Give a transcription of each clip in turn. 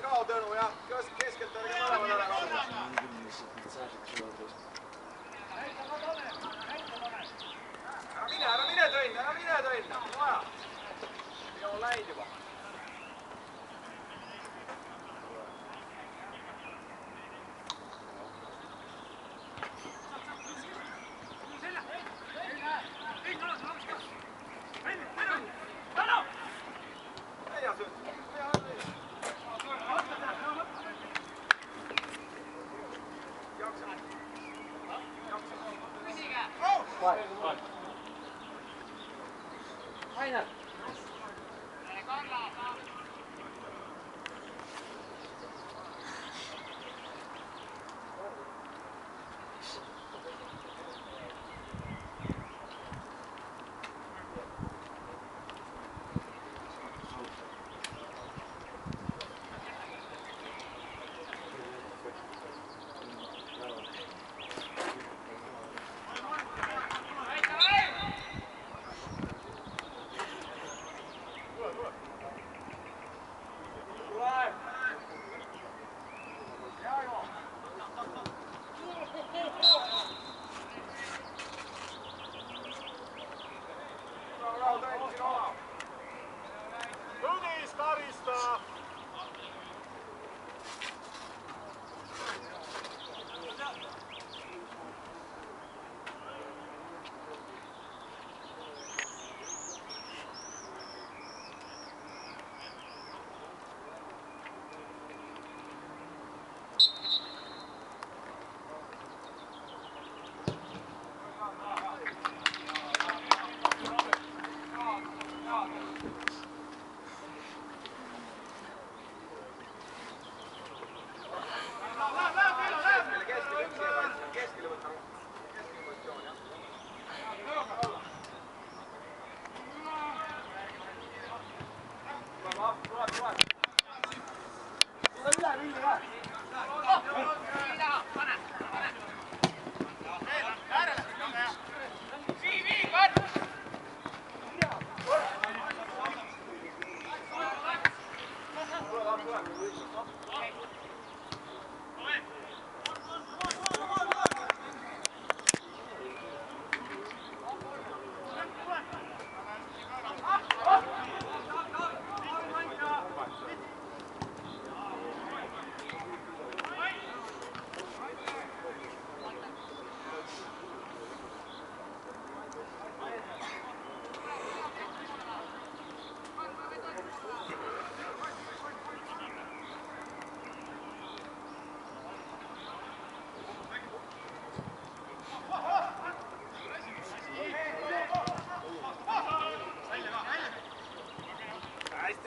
kao Tõnu ja keskelt ärge mõlemad ära kaotada. Ära mine Tõnn, vaja. Ei ole läinud juba. Aina.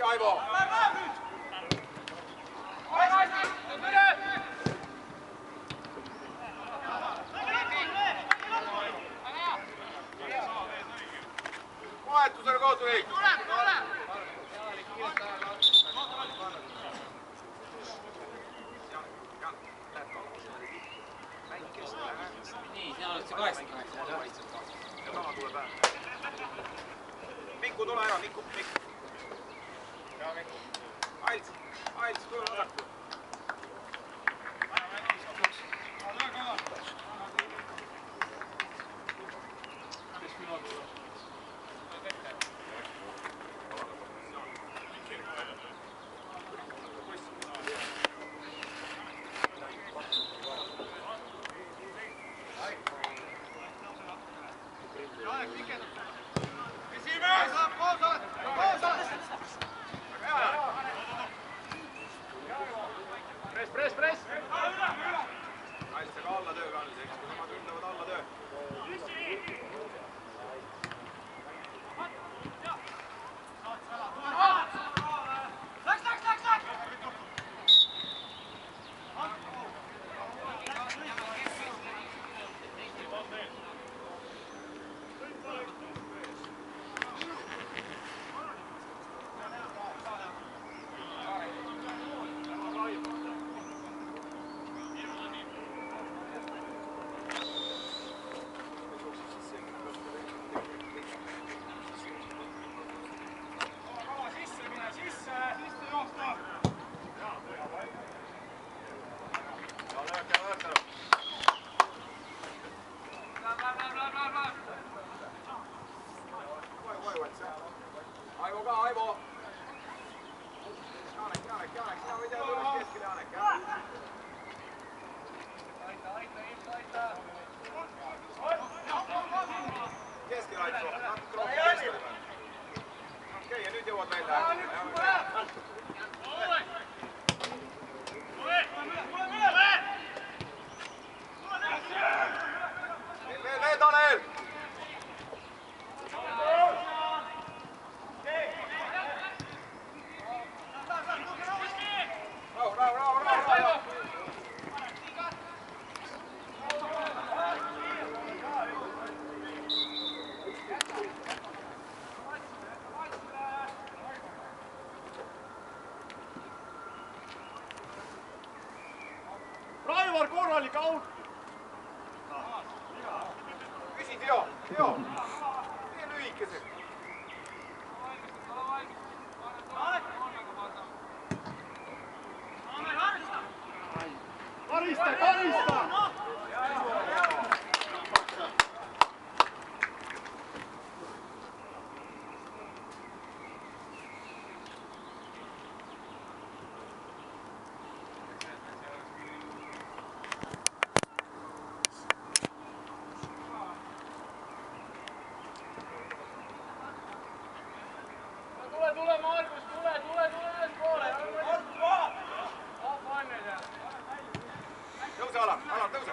Aivo! Vahetusele kohtunik! Nii, sina oled see 88. Ja sama tuleb ära. Mikku, tule ära, Mikku. Ails, tule vaadata. Press! Ails, aga alla töö kandis, eks, kui nemad ründavad alla töö. Jaanek, sina võid jääda üles keskele, Jaanek, jah? Keskele aita rohkem, natuke rohkem keskele. Okei, ja nüüd jõuad välja. Veel, Tanel! Rahu! Raivar korralik out! Küsi, Teo! Tee lühikese! Karista! Tule, Margus, tule ülespoole! Tõuse, Alar, tõuse!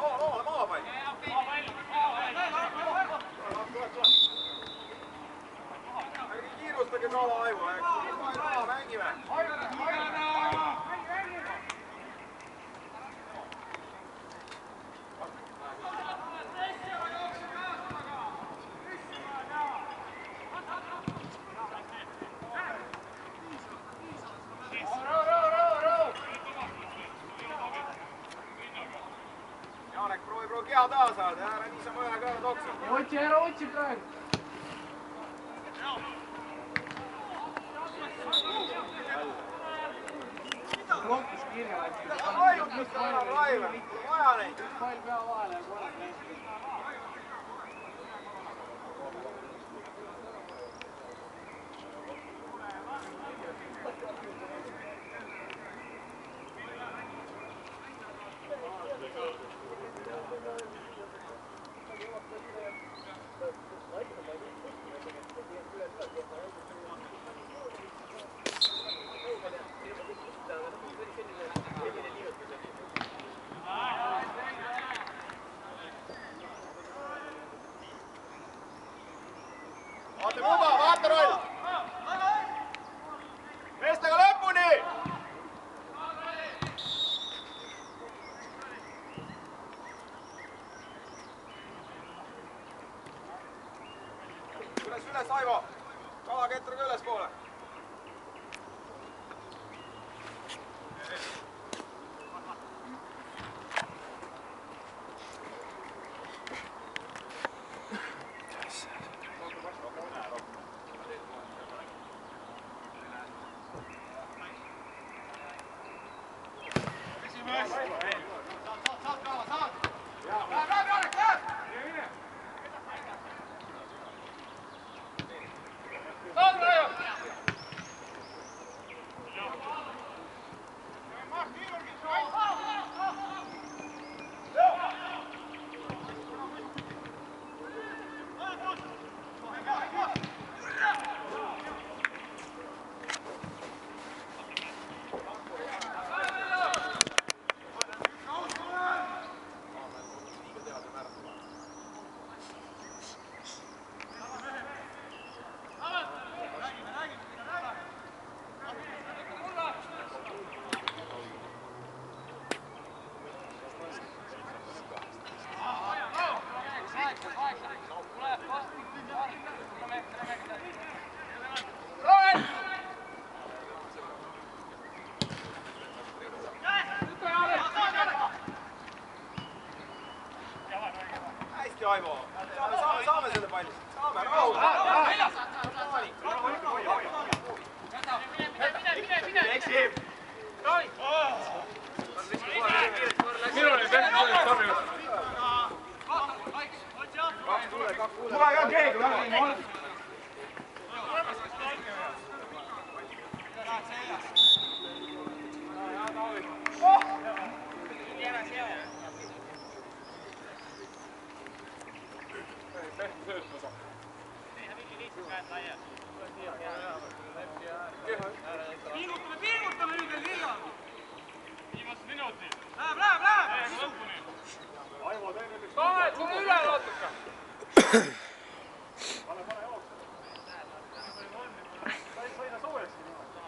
Loomale maapall! Ärge kiirustage kala aivu, mängime! Jaanek, proovi kea taha saada, ära niisama ühe kõrva toksa. Ära otsi praegu. Lompus kirja. Vajutus ka enam laive, vaja neid. Pall pea vahele ja kohe. Vaata kuba, vaata roll! Meestega lõpuni! Üles, Aivo! Kalaketriga ülespoole! Aivo, saame selle palli, saame, rahu! Eksib! Minul oli tähtsalt sorry. Tule ka keegi, läbi Margus. Piingutame nüüd veel hilja! Viimased minutid! Läheb! Aivo, tee nüüd üks. Taavet, tule üle natuke! Pane jookse. Sa ei sõida soojasti niimoodi.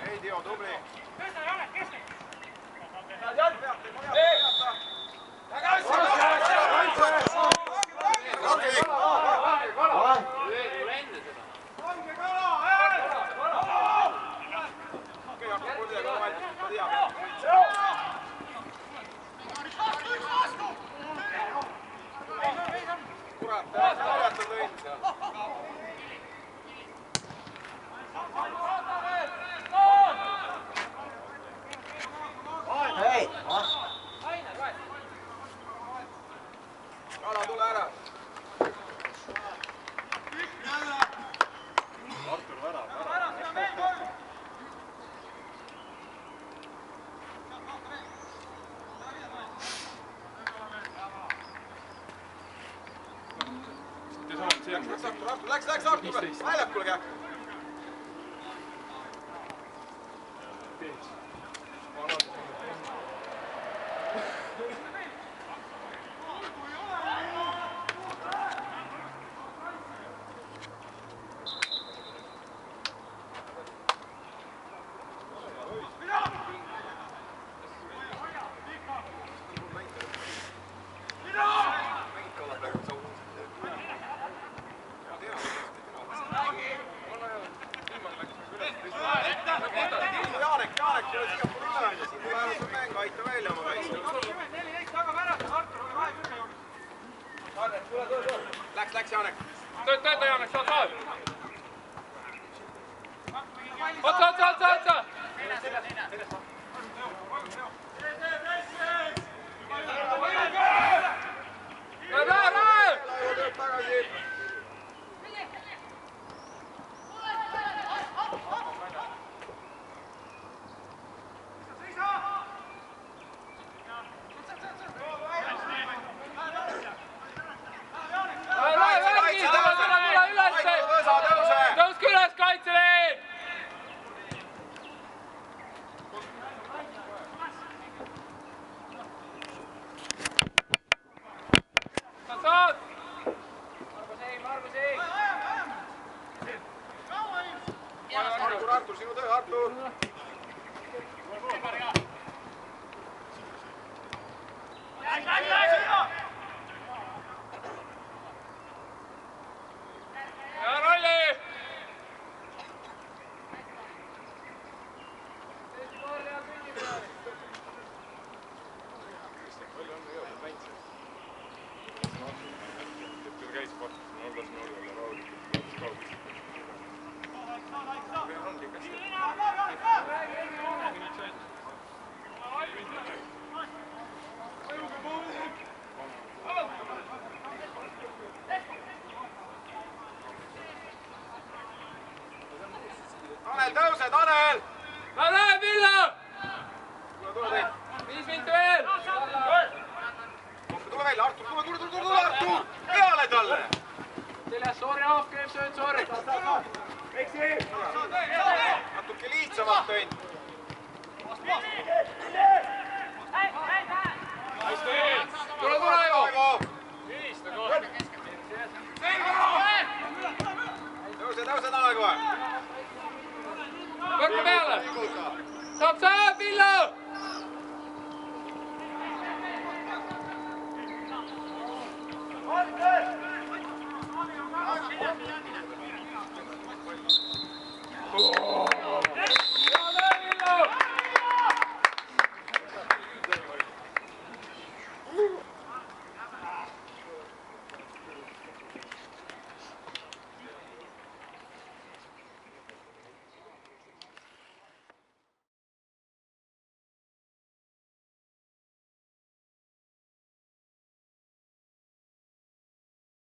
Ei, Tio, tubli! Kala, tule ära! Artur, värav. Läks Artur! Väljakule käib! Jaanek, tule siia pulla välja, siin tule ära sul mäng, aita välja oma väikse. 14 taga värav, Artur, ole vahe juurde. Läks Jaanek. Tööta Jaanek, saad! Otsa! Tagasi! Tõuske üles, Kaitseliin! Saad! Margus ei! Artur, sinu töö, Artur! Ja rolli! Tanel, tõuse, Tanel! Läheb, Villa! Tule! 5 minti veel! Tule välja, Artur, tule, Artur! Peale talle! Seljas, sorry, aufkäib, sööd, sorry! Natuke lihtsamalt tõin. Tule, Aivo! Tõuse, Tanel kohe! Võrku peale! Saab!